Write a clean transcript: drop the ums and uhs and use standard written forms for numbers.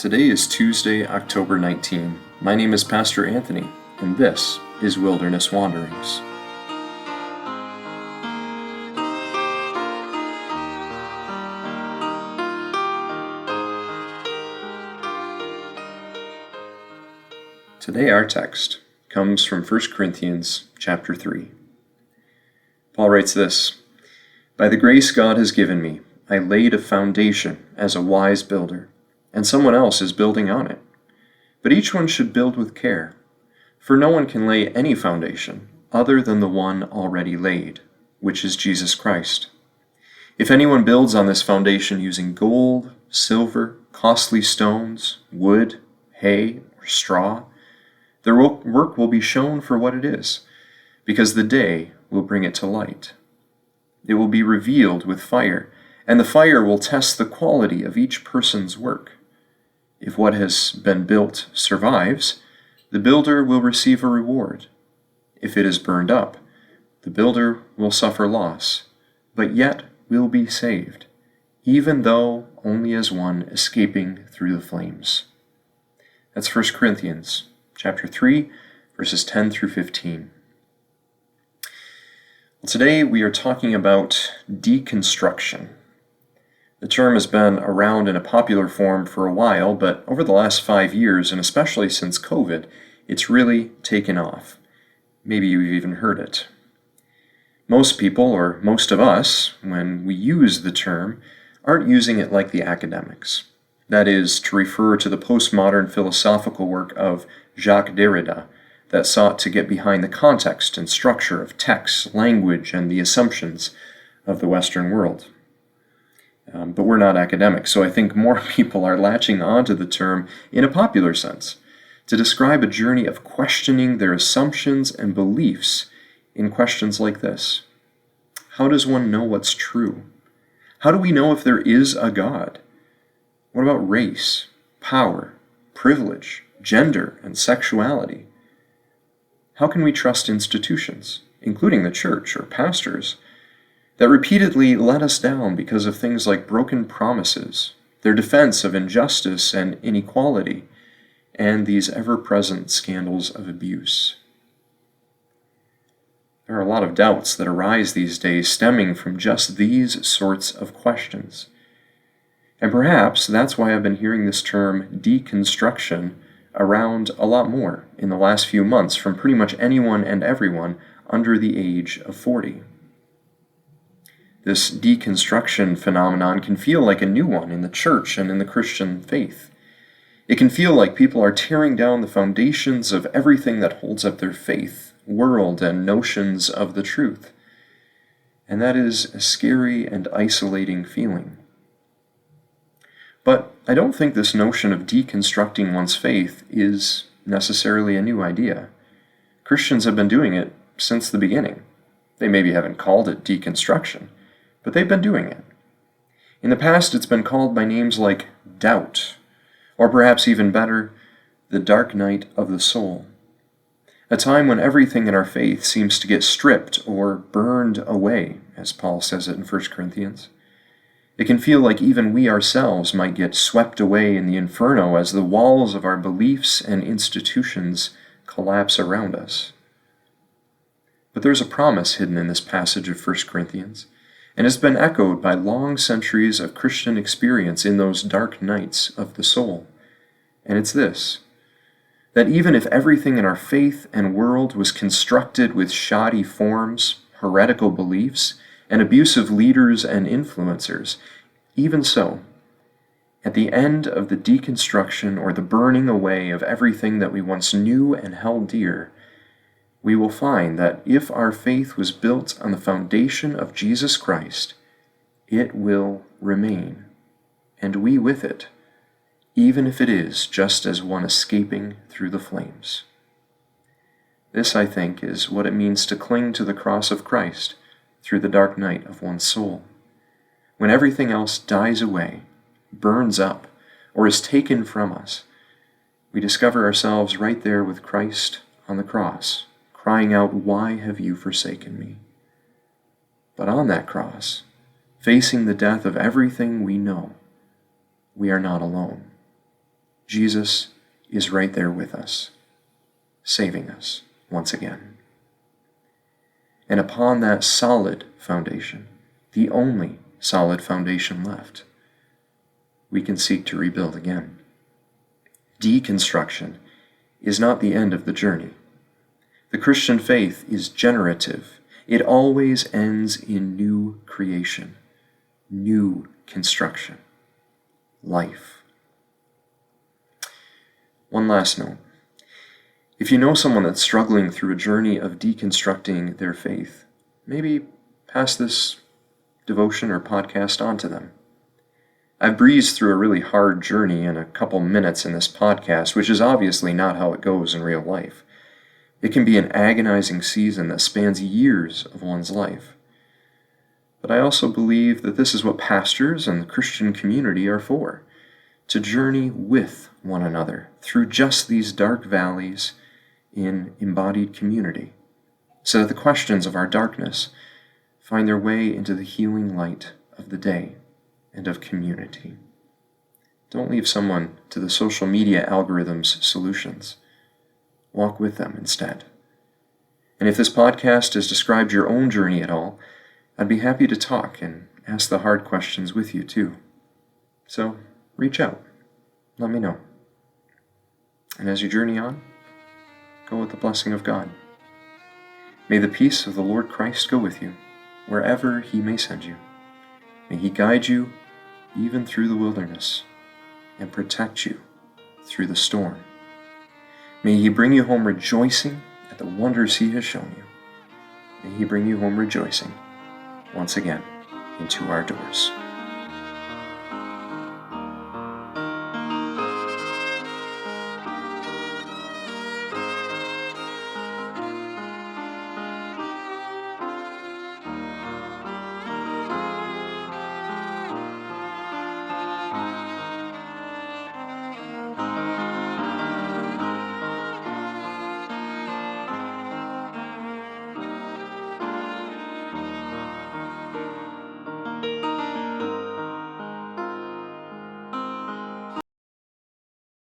Today is Tuesday, October 19. My name is Pastor Anthony, and this is Wilderness Wanderings. Today our text comes from 1 Corinthians chapter 3. Paul writes this, "By the grace God has given me, I laid a foundation as a wise builder, and someone else is building on it. But each one should build with care, for no one can lay any foundation other than the one already laid, which is Jesus Christ. If anyone builds on this foundation using gold, silver, costly stones, wood, hay, or straw, their work will be shown for what it is, because the day will bring it to light. It will be revealed with fire, and the fire will test the quality of each person's work. If what has been built survives, the builder will receive a reward. If it is burned up, the builder will suffer loss, but yet will be saved, even though only as one escaping through the flames." That's 1 Corinthians chapter 3, verses 10 through 15. Well, today we are talking about deconstruction. The term has been around in a popular form for a while, but over the last 5 years, and especially since COVID, it's really taken off. Maybe you've even heard it. Most people, or most of us, when we use the term, aren't using it like the academics. That is, to refer to the postmodern philosophical work of Jacques Derrida that sought to get behind the context and structure of text, language, and the assumptions of the Western world. But we're not academics, so I think more people are latching onto the term in a popular sense to describe a journey of questioning their assumptions and beliefs in questions like this. How does one know what's true? How do we know if there is a God? What about race, power, privilege, gender, and sexuality? How can we trust institutions, including the church or pastors, that repeatedly let us down because of things like broken promises, their defense of injustice and inequality, and these ever-present scandals of abuse? There are a lot of doubts that arise these days stemming from just these sorts of questions. And perhaps that's why I've been hearing this term deconstruction around a lot more in the last few months from pretty much anyone and everyone under the age of 40. This deconstruction phenomenon can feel like a new one in the church and in the Christian faith. It can feel like people are tearing down the foundations of everything that holds up their faith, world, and notions of the truth. And that is a scary and isolating feeling. But I don't think this notion of deconstructing one's faith is necessarily a new idea. Christians have been doing it since the beginning. They maybe haven't called it deconstruction, but they've been doing it. In the past, it's been called by names like doubt, or perhaps even better, the dark night of the soul. A time when everything in our faith seems to get stripped or burned away, as Paul says it in 1 Corinthians. It can feel like even we ourselves might get swept away in the inferno as the walls of our beliefs and institutions collapse around us. But there's a promise hidden in this passage of 1 Corinthians, and it's been echoed by long centuries of Christian experience in those dark nights of the soul. And it's this, that even if everything in our faith and world was constructed with shoddy forms, heretical beliefs, and abusive leaders and influencers, even so, at the end of the deconstruction or the burning away of everything that we once knew and held dear, we will find that if our faith was built on the foundation of Jesus Christ, it will remain, and we with it, even if it is just as one escaping through the flames. This, I think, is what it means to cling to the cross of Christ through the dark night of one's soul. When everything else dies away, burns up, or is taken from us, we discover ourselves right there with Christ on the cross, crying out, "Why have you forsaken me?" But on that cross, facing the death of everything we know, we are not alone. Jesus is right there with us, saving us once again. And upon that solid foundation, the only solid foundation left, we can seek to rebuild again. Deconstruction is not the end of the journey. The Christian faith is generative. It always ends in new creation, new construction, life. One last note. If you know someone that's struggling through a journey of deconstructing their faith, maybe pass this devotion or podcast on to them. I've breezed through a really hard journey in a couple minutes in this podcast, which is obviously not how it goes in real life. It can be an agonizing season that spans years of one's life. But I also believe that this is what pastors and the Christian community are for, to journey with one another through just these dark valleys in embodied community, so that the questions of our darkness find their way into the healing light of the day and of community. Don't leave someone to the social media algorithms' solutions. Walk with them instead. And if this podcast has described your own journey at all, I'd be happy to talk and ask the hard questions with you too. So reach out. Let me know. And as you journey on, go with the blessing of God. May the peace of the Lord Christ go with you, wherever He may send you. May He guide you even through the wilderness and protect you through the storm. May He bring you home rejoicing at the wonders He has shown you. May He bring you home rejoicing once again into our doors.